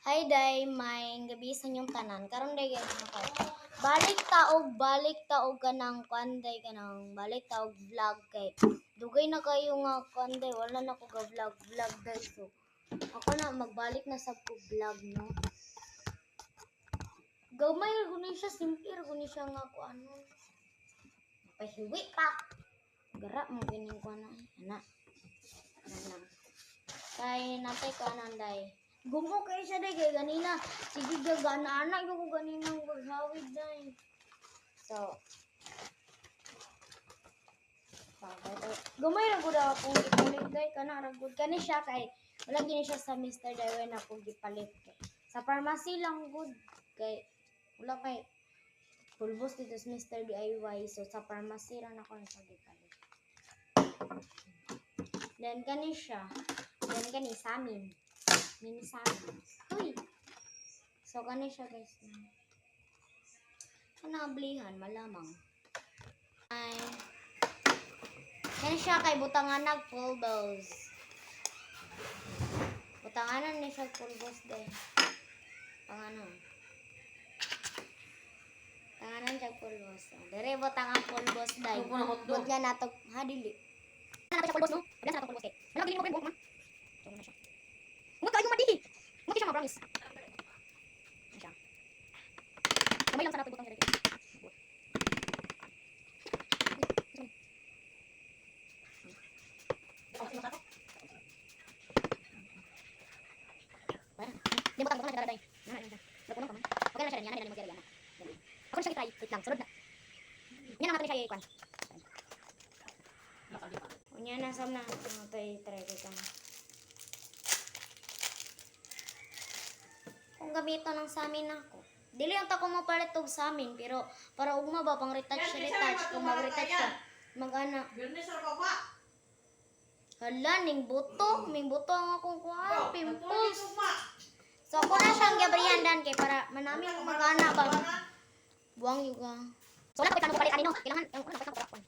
Hi day, may gabi sa inyong tanan. Karon day guys ako. Balik taog kanang kanday kanang balik taog vlog kay dugay na kayo nga kanday wala na ko ga vlog day so. Ako na magbalik na sa ko vlog no. Gamay ra guni siya simple ra guni siya nga ko ano. Pahiwi pa. Gara mo gining ko na ana. Ana. Kay natay ko ananday. Gumo kayo siya day kay ganina. Sige gagana anak ko ganina maghawid day. So, gamay ra gud akong gipalit day kana ra gud kani siya kay wala gini siya sa Mr. Daywen ako gipalit kay. Sa pharmacy lang gud kay wala kay pulbos dito sa Mr. DIY so sa pharmacy ra nako na siya gipalit. Then kani siya. Then kani sa amin. Mini samin. Uy. So kani siya guys. Nablihan malamang. Ay. Kani siya kay butanganag pulbos. Butanganan ni siya pulbos din. Pangano. Tanganan siya pulbos. Dere butangan pulbos day. Bud nga nato ha dili. Nato siya pulbos no. Bila sa nato pulbos kay. Wala gini mo pulbos ma. So na siya. Huwag kayo madi. Huwag siya ma-promise. Ano siya? Kamay lang sa nato butang direct. Di mo tanggo na siya day. Na na siya. Dapunon ka man. Okay na siya yan, yan mo diyan. Ako siya try, wait lang, sunod na. Yan ang natin siya i-kwan. Unya na sam na, try ko tang. Kung gamiton ng samin ako. Dili yung tako mo palit og samin pero para ugma ba pang retouch kung mag-retouch ka. Mag-ana. Hala ning buto, ang akong kuan, pimples. So ako na siyang gabrihandan kay para manami mag-ana ba. Buwang yuga. So wala ko paano ko palit ani no. Kailangan ang ano pa ko.